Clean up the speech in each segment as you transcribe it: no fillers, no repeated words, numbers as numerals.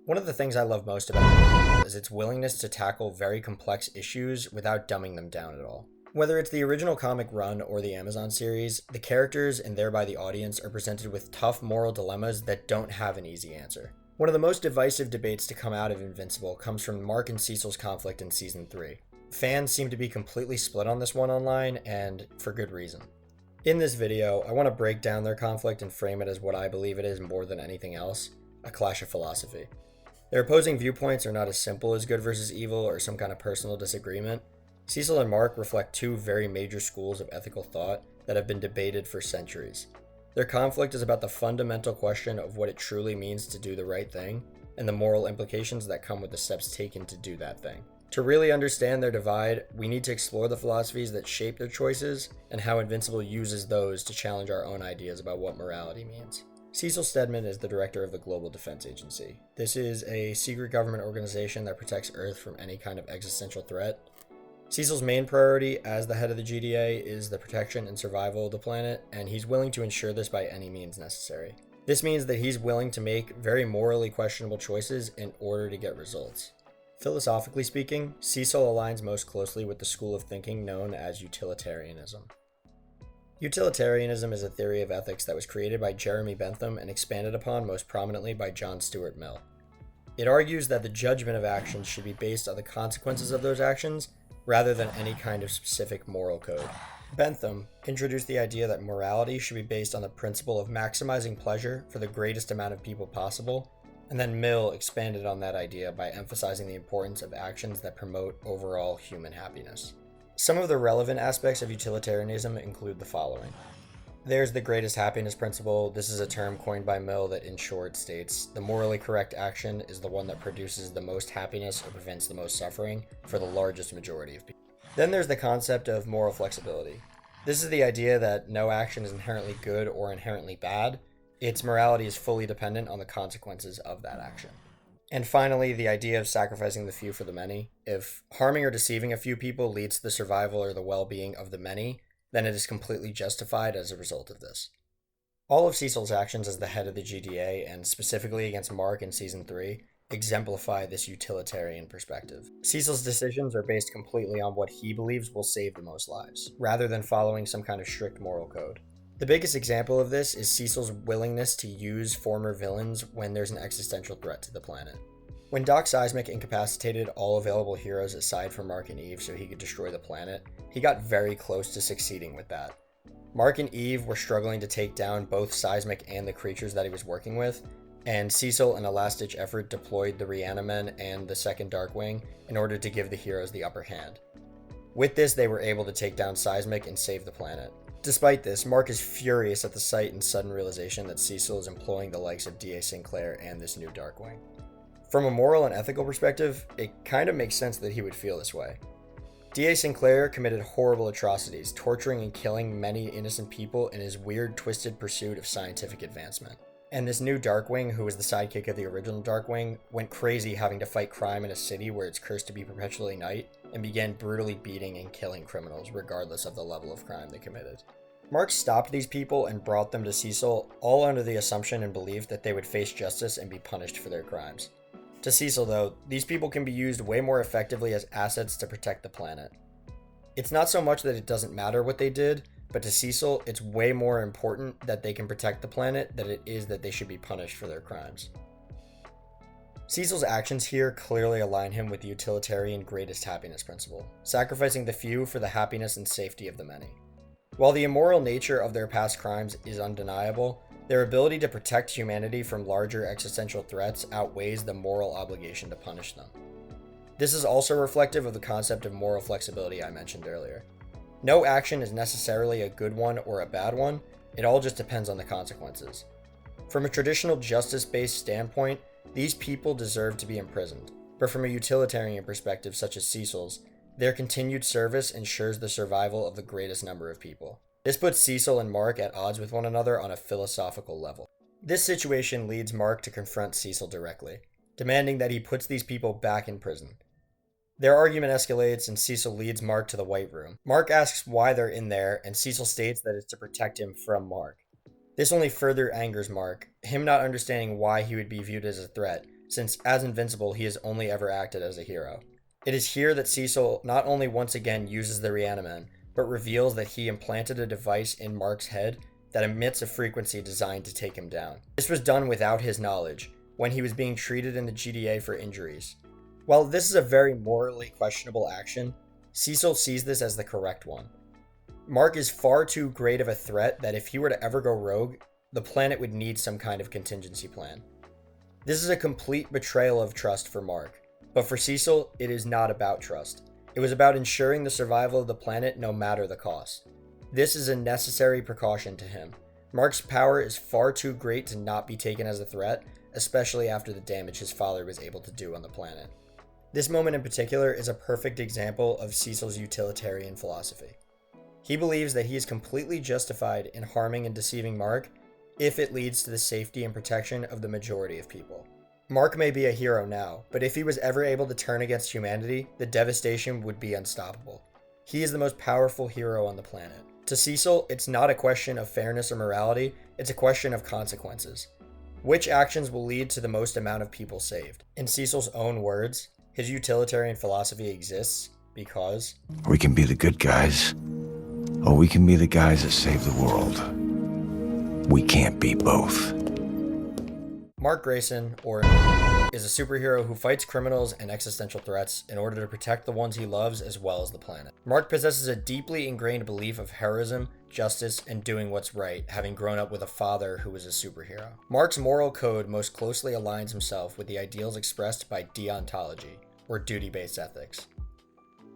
One of the things I love most about it is its willingness to tackle very complex issues without dumbing them down at all. Whether it's the original comic run or the Amazon series, the characters and thereby the audience are presented with tough moral dilemmas that don't have an easy answer. One of the most divisive debates to come out of Invincible comes from Mark and Cecil's conflict in Season 3. Fans seem to be completely split on this one online, and for good reason. In this video, I want to break down their conflict and frame it as what I believe it is more than anything else, a clash of philosophy. Their opposing viewpoints are not as simple as good versus evil or some kind of personal disagreement. Cecil and Mark reflect two very major schools of ethical thought that have been debated for centuries. Their conflict is about the fundamental question of what it truly means to do the right thing, and the moral implications that come with the steps taken to do that thing. To really understand their divide, we need to explore the philosophies that shape their choices, and how Invincible uses those to challenge our own ideas about what morality means. Cecil Stedman is the director of the Global Defense Agency. This is a secret government organization that protects Earth from any kind of existential threat. Cecil's main priority as the head of the GDA is the protection and survival of the planet, and he's willing to ensure this by any means necessary. This means that he's willing to make very morally questionable choices in order to get results. Philosophically speaking, Cecil aligns most closely with the school of thinking known as utilitarianism. Utilitarianism is a theory of ethics that was created by Jeremy Bentham and expanded upon most prominently by John Stuart Mill. It argues that the judgment of actions should be based on the consequences of those actions, rather than any kind of specific moral code. Bentham introduced the idea that morality should be based on the principle of maximizing pleasure for the greatest amount of people possible, and then Mill expanded on that idea by emphasizing the importance of actions that promote overall human happiness. Some of the relevant aspects of utilitarianism include the following. There's the greatest happiness principle. This is a term coined by Mill that in short states, the morally correct action is the one that produces the most happiness or prevents the most suffering for the largest majority of people. Then there's the concept of moral flexibility. This is the idea that no action is inherently good or inherently bad. Its morality is fully dependent on the consequences of that action. And finally, the idea of sacrificing the few for the many. If harming or deceiving a few people leads to the survival or the well-being of the many, then it is completely justified as a result of this. All of Cecil's actions as the head of the GDA, and specifically against Mark in Season 3, exemplify this utilitarian perspective. Cecil's decisions are based completely on what he believes will save the most lives, rather than following some kind of strict moral code. The biggest example of this is Cecil's willingness to use former villains when there's an existential threat to the planet. When Doc Seismic incapacitated all available heroes aside from Mark and Eve so he could destroy the planet, he got very close to succeeding with that. Mark and Eve were struggling to take down both Seismic and the creatures that he was working with, and Cecil in a last-ditch effort deployed the Reanimen and the second Darkwing in order to give the heroes the upper hand. With this, they were able to take down Seismic and save the planet. Despite this, Mark is furious at the sight and sudden realization that Cecil is employing the likes of D.A. Sinclair and this new Darkwing. From a moral and ethical perspective, it kind of makes sense that he would feel this way. D.A. Sinclair committed horrible atrocities, torturing and killing many innocent people in his weird, twisted pursuit of scientific advancement. And this new Darkwing, who was the sidekick of the original Darkwing, went crazy having to fight crime in a city where it's cursed to be perpetually night, and began brutally beating and killing criminals regardless of the level of crime they committed. Mark stopped these people and brought them to Cecil, all under the assumption and belief that they would face justice and be punished for their crimes. To Cecil, though, these people can be used way more effectively as assets to protect the planet. It's not so much that it doesn't matter what they did, but to Cecil, it's way more important that they can protect the planet than it is that they should be punished for their crimes. Cecil's actions here clearly align him with the utilitarian greatest happiness principle, sacrificing the few for the happiness and safety of the many. While the immoral nature of their past crimes is undeniable, their ability to protect humanity from larger existential threats outweighs the moral obligation to punish them. This is also reflective of the concept of moral flexibility I mentioned earlier. No action is necessarily a good one or a bad one, it all just depends on the consequences. From a traditional justice-based standpoint, these people deserve to be imprisoned, but from a utilitarian perspective such as Cecil's, their continued service ensures the survival of the greatest number of people. This puts Cecil and Mark at odds with one another on a philosophical level. This situation leads Mark to confront Cecil directly, demanding that he puts these people back in prison. Their argument escalates and Cecil leads Mark to the White Room. Mark asks why they're in there, and Cecil states that it's to protect him from Mark. This only further angers Mark, him not understanding why he would be viewed as a threat, since as Invincible he has only ever acted as a hero. It is here that Cecil not only once again uses the Reaniman, but reveals that he implanted a device in Mark's head that emits a frequency designed to take him down. This was done without his knowledge, when he was being treated in the GDA for injuries. While this is a very morally questionable action, Cecil sees this as the correct one. Mark is far too great of a threat that if he were to ever go rogue, the planet would need some kind of contingency plan. This is a complete betrayal of trust for Mark, but for Cecil, it is not about trust. It was about ensuring the survival of the planet no matter the cost. This is a necessary precaution to him. Mark's power is far too great to not be taken as a threat, especially after the damage his father was able to do on the planet. This moment in particular is a perfect example of Cecil's utilitarian philosophy. He believes that he is completely justified in harming and deceiving Mark if it leads to the safety and protection of the majority of people. Mark may be a hero now, but if he was ever able to turn against humanity, the devastation would be unstoppable. He is the most powerful hero on the planet. To Cecil, it's not a question of fairness or morality, it's a question of consequences. Which actions will lead to the most amount of people saved? In Cecil's own words, his utilitarian philosophy exists because we can be the good guys, or we can be the guys that save the world. We can't be both. Mark Grayson, or is a superhero who fights criminals and existential threats in order to protect the ones he loves as well as the planet. Mark possesses a deeply ingrained belief of heroism, justice, and doing what's right, having grown up with a father who was a superhero. Mark's moral code most closely aligns himself with the ideals expressed by deontology, or duty-based ethics.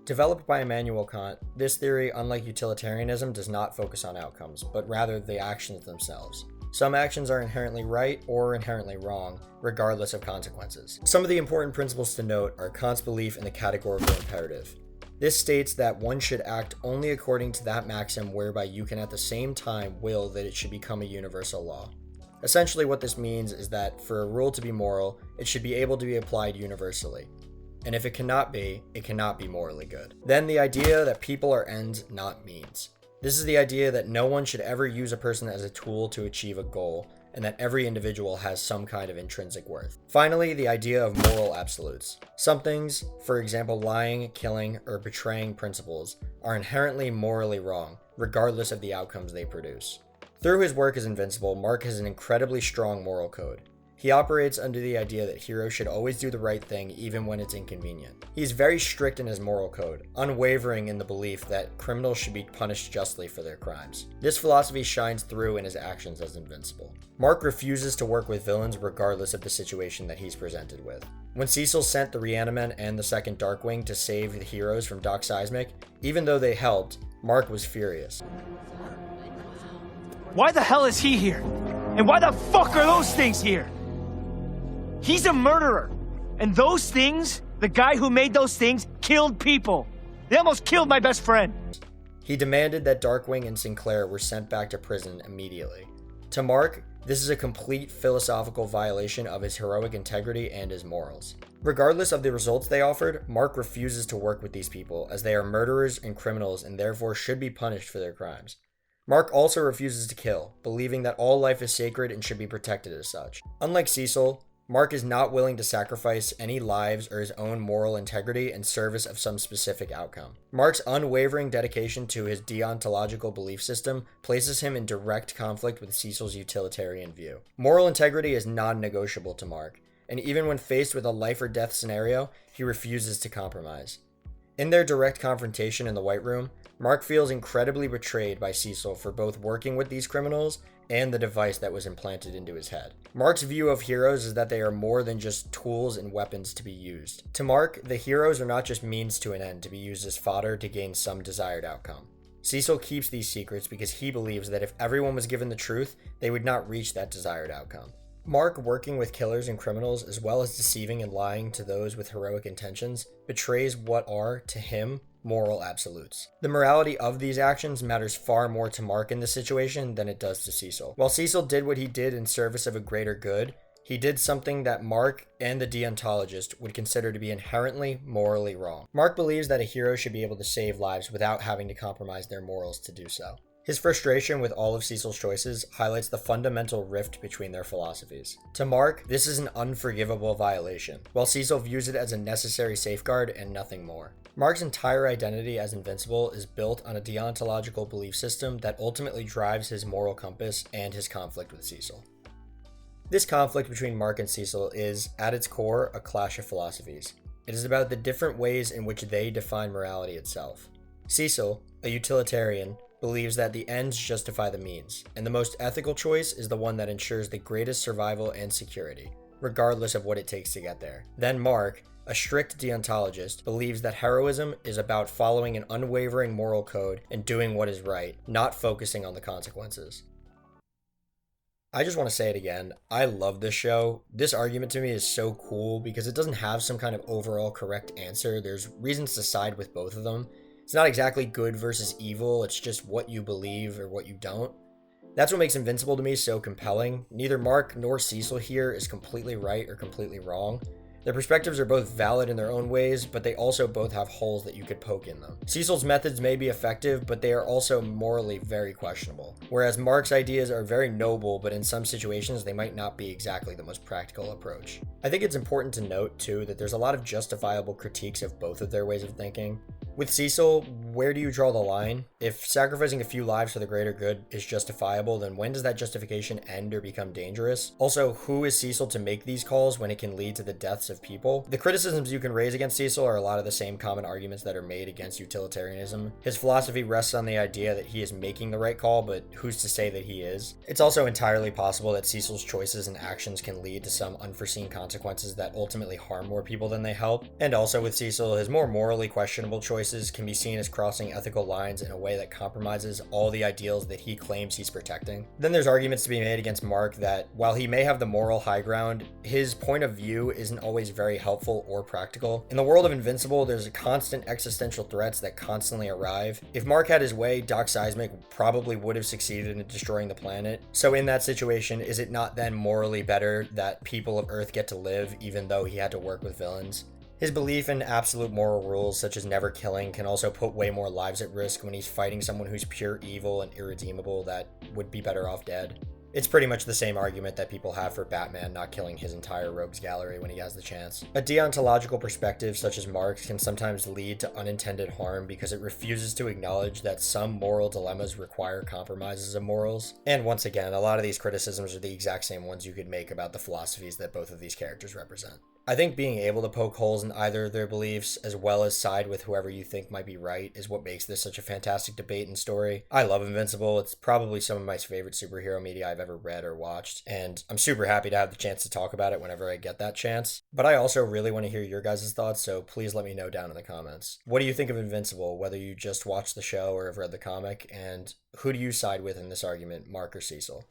Developed by Immanuel Kant, this theory, unlike utilitarianism, does not focus on outcomes, but rather the actions themselves. Some actions are inherently right or inherently wrong, regardless of consequences. Some of the important principles to note are Kant's belief in the categorical imperative. This states that one should act only according to that maxim whereby you can at the same time will that it should become a universal law. Essentially what this means is that for a rule to be moral, it should be able to be applied universally. And if it cannot be morally good. Then the idea that people are ends, not means. This is the idea that no one should ever use a person as a tool to achieve a goal, and that every individual has some kind of intrinsic worth. Finally, the idea of moral absolutes. Some things, for example lying, killing, or betraying principles, are inherently morally wrong, regardless of the outcomes they produce. Through his work as Invincible, Mark has an incredibly strong moral code. He operates under the idea that heroes should always do the right thing even when it's inconvenient. He's very strict in his moral code, unwavering in the belief that criminals should be punished justly for their crimes. This philosophy shines through in his actions as Invincible. Mark refuses to work with villains regardless of the situation that he's presented with. When Cecil sent the Reaniman and the second Darkwing to save the heroes from Doc Seismic, even though they helped, Mark was furious. Why the hell is he here? And why the fuck are those things here? He's a murderer. And those things, the guy who made those things, killed people. They almost killed my best friend. He demanded that Darkwing and Sinclair were sent back to prison immediately. To Mark, this is a complete philosophical violation of his heroic integrity and his morals. Regardless of the results they offered, Mark refuses to work with these people as they are murderers and criminals and therefore should be punished for their crimes. Mark also refuses to kill, believing that all life is sacred and should be protected as such. Unlike Cecil, Mark is not willing to sacrifice any lives or his own moral integrity in service of some specific outcome. Mark's unwavering dedication to his deontological belief system places him in direct conflict with Cecil's utilitarian view. Moral integrity is non-negotiable to Mark, and even when faced with a life or death scenario, he refuses to compromise. In their direct confrontation in the White Room, Mark feels incredibly betrayed by Cecil for both working with these criminals and the device that was implanted into his head. Mark's view of heroes is that they are more than just tools and weapons to be used. To Mark, the heroes are not just means to an end to be used as fodder to gain some desired outcome. Cecil keeps these secrets because he believes that if everyone was given the truth, they would not reach that desired outcome. Mark, working with killers and criminals as well as deceiving and lying to those with heroic intentions, betrays what are, to him, moral absolutes. The morality of these actions matters far more to Mark in this situation than it does to Cecil. While Cecil did what he did in service of a greater good, he did something that Mark and the deontologist would consider to be inherently morally wrong. Mark believes that a hero should be able to save lives without having to compromise their morals to do so. His frustration with all of Cecil's choices highlights the fundamental rift between their philosophies. To Mark, this is an unforgivable violation, while Cecil views it as a necessary safeguard and nothing more. Mark's entire identity as Invincible is built on a deontological belief system that ultimately drives his moral compass and his conflict with Cecil. This conflict between Mark and Cecil is, at its core, a clash of philosophies. It is about the different ways in which they define morality itself. Cecil, a utilitarian, believes that the ends justify the means, and the most ethical choice is the one that ensures the greatest survival and security, regardless of what it takes to get there. Then Mark, a strict deontologist, believes that heroism is about following an unwavering moral code and doing what is right, not focusing on the consequences. I just want to say it again, I love this show. This argument to me is so cool because it doesn't have some kind of overall correct answer. There's reasons to side with both of them. It's not exactly good versus evil, it's just what you believe or what you don't. That's what makes Invincible to me so compelling. Neither Mark nor Cecil here is completely right or completely wrong. Their perspectives are both valid in their own ways, but they also both have holes that you could poke in them. Cecil's methods may be effective, but they are also morally very questionable. Whereas Mark's ideas are very noble, but in some situations they might not be exactly the most practical approach. I think it's important to note, too, that there's a lot of justifiable critiques of both of their ways of thinking. With Cecil, where do you draw the line? If sacrificing a few lives for the greater good is justifiable, then when does that justification end or become dangerous? Also, who is Cecil to make these calls when it can lead to the deaths of people? The criticisms you can raise against Cecil are a lot of the same common arguments that are made against utilitarianism. His philosophy rests on the idea that he is making the right call, but who's to say that he is? It's also entirely possible that Cecil's choices and actions can lead to some unforeseen consequences that ultimately harm more people than they help. And also with Cecil, his more morally questionable choices can be seen as crossing ethical lines in a way that compromises all the ideals that he claims he's protecting. Then there's arguments to be made against Mark that while he may have the moral high ground, his point of view isn't always very helpful or practical. In the world of Invincible, there's constant existential threats that constantly arrive. If Mark had his way, Doc Seismic probably would have succeeded in destroying the planet. So in that situation, is it not then morally better that people of Earth get to live even though he had to work with villains? His belief in absolute moral rules such as never killing can also put way more lives at risk when he's fighting someone who's pure evil and irredeemable that would be better off dead. It's pretty much the same argument that people have for Batman not killing his entire rogues gallery when he has the chance. A deontological perspective such as Mark's can sometimes lead to unintended harm because it refuses to acknowledge that some moral dilemmas require compromises of morals. And once again, a lot of these criticisms are the exact same ones you could make about the philosophies that both of these characters represent. I think being able to poke holes in either of their beliefs, as well as side with whoever you think might be right, is what makes this such a fantastic debate and story. I love Invincible. It's probably some of my favorite superhero media I've ever read or watched, and I'm super happy to have the chance to talk about it whenever I get that chance. But I also really want to hear your guys' thoughts, so please let me know down in the comments. What do you think of Invincible, whether you just watched the show or have read the comic, and who do you side with in this argument, Mark or Cecil?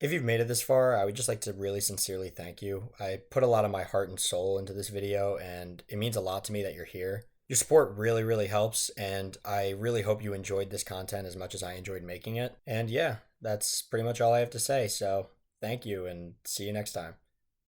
If you've made it this far, I would just like to really sincerely thank you. I put a lot of my heart and soul into this video, and it means a lot to me that you're here. Your support really, really helps, and I really hope you enjoyed this content as much as I enjoyed making it. And yeah, that's pretty much all I have to say, so thank you, and see you next time.